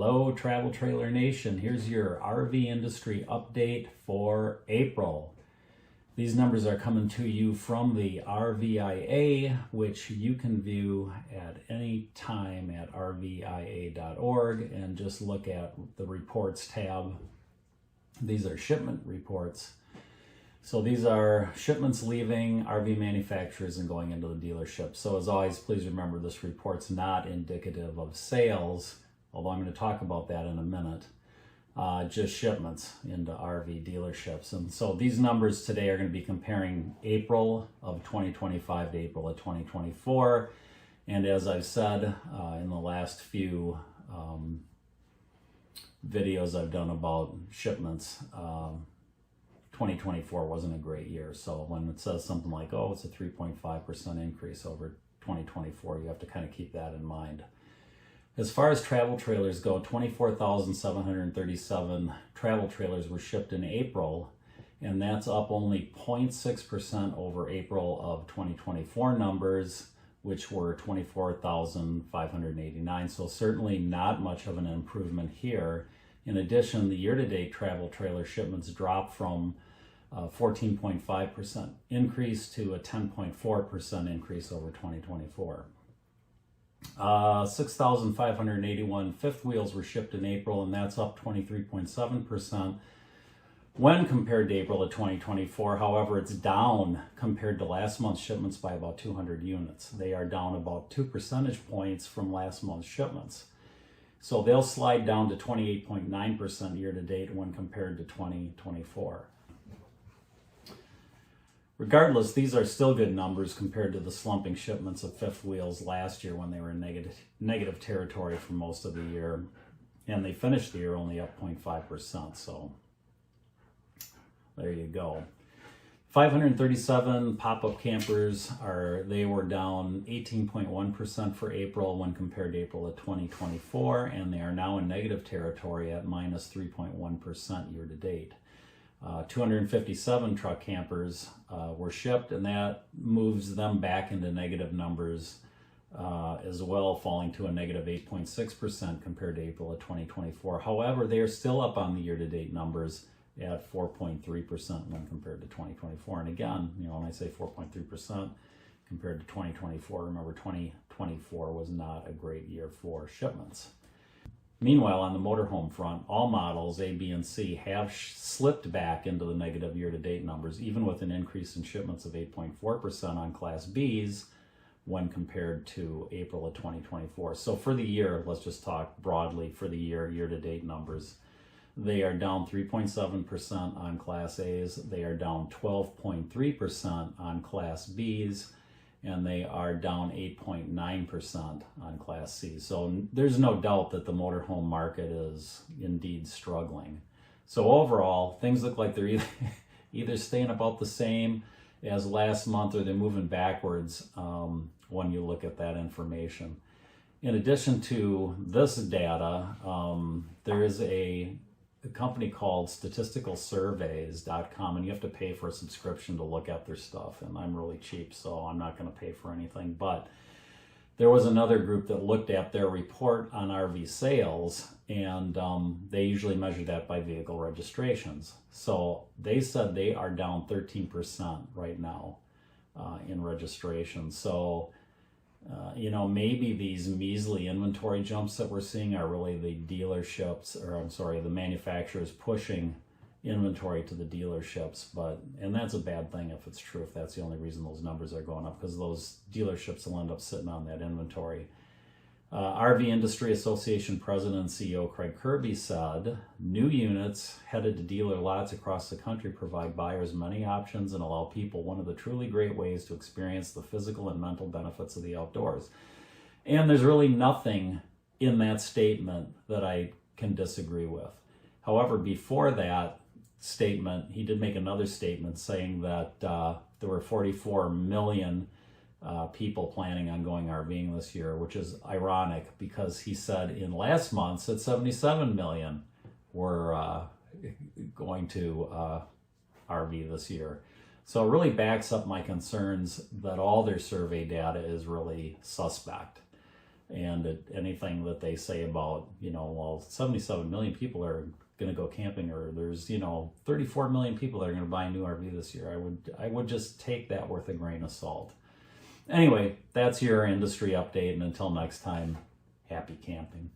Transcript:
Hello, Travel Trailer Nation. Here's your RV industry update for April. These numbers are coming to you from the RVIA, which you can view at any time at rvia.org and just look at the reports tab. These are shipment reports. So these are shipments leaving RV manufacturers and going into the dealership. So as always, please remember this report's not indicative of sales, although I'm going to talk about that in a minute. Just shipments into RV dealerships. And so these numbers today are going to be comparing April of 2025 to April of 2024. And as I've said in the last few videos I've done about shipments, 2024 wasn't a great year. So when it says something like, oh, it's a 3.5% increase over 2024, you have to kind of keep that in mind. As far as travel trailers go, 24,737 travel trailers were shipped in April, and that's up only 0.6% over April of 2024 numbers, which were 24,589. So certainly not much of an improvement here. In addition, the year-to-date travel trailer shipments dropped from 14.5% increase to a 10.4% increase over 2024. 6,581 fifth wheels were shipped in April, and that's up 23.7% when compared to April of 2024. However, it's down compared to last month's shipments by about 200 units. They are down about 2 percentage points from last month's shipments. So they'll slide down to 28.9% year-to-date when compared to 2024. Regardless, these are still good numbers compared to the slumping shipments of fifth wheels last year when they were in negative territory for most of the year. And they finished the year only up 0.5%. So there you go. 537 pop-up campers they were down 18.1% for April when compared to April of 2024, and they are now in negative territory at minus 3.1% year to date. 257 truck campers were shipped, and that moves them back into negative numbers as well, falling to a negative 8.6% compared to April of 2024. However, they are still up on the year-to-date numbers at 4.3% when compared to 2024. And again, when I say 4.3% compared to 2024, remember 2024 was not a great year for shipments. Meanwhile, on the motorhome front, all models A, B, and C have slipped back into the negative year-to-date numbers, even with an increase in shipments of 8.4% on Class Bs when compared to April of 2024. So for the year, let's just talk broadly for the year-to-date numbers. They are down 3.7% on Class A's, they are down 12.3% on Class B's, and they are down 8.9% on Class C. So there's no doubt that the motorhome market is indeed struggling. So overall, things look like they're either staying about the same as last month, or they're moving backwards when you look at that information. In addition to this data, there is a company called statisticalsurveys.com, and you have to pay for a subscription to look at their stuff, and I'm really cheap, so I'm not going to pay for anything. But there was another group that looked at their report on RV sales, and they usually measure that by vehicle registrations. So they said they are down 13% right now in registration. So maybe these measly inventory jumps that we're seeing are really the the manufacturers pushing inventory to the dealerships. And that's a bad thing if it's true, if that's the only reason those numbers are going up, because those dealerships will end up sitting on that inventory. RV Industry Association President and CEO Craig Kirby said, new units headed to dealer lots across the country provide buyers many options and allow people one of the truly great ways to experience the physical and mental benefits of the outdoors. And there's really nothing in that statement that I can disagree with. However, before that statement, he did make another statement saying that there were 44 million people planning on going RVing this year, which is ironic because he said in last month that 77 million were going to RV this year. So it really backs up my concerns that all their survey data is really suspect. And anything that they say about, well, 77 million people are going to go camping, or there's 34 million people that are going to buy a new RV this year, I would just take that with a grain of salt. Anyway, that's your industry update, and until next time, happy camping.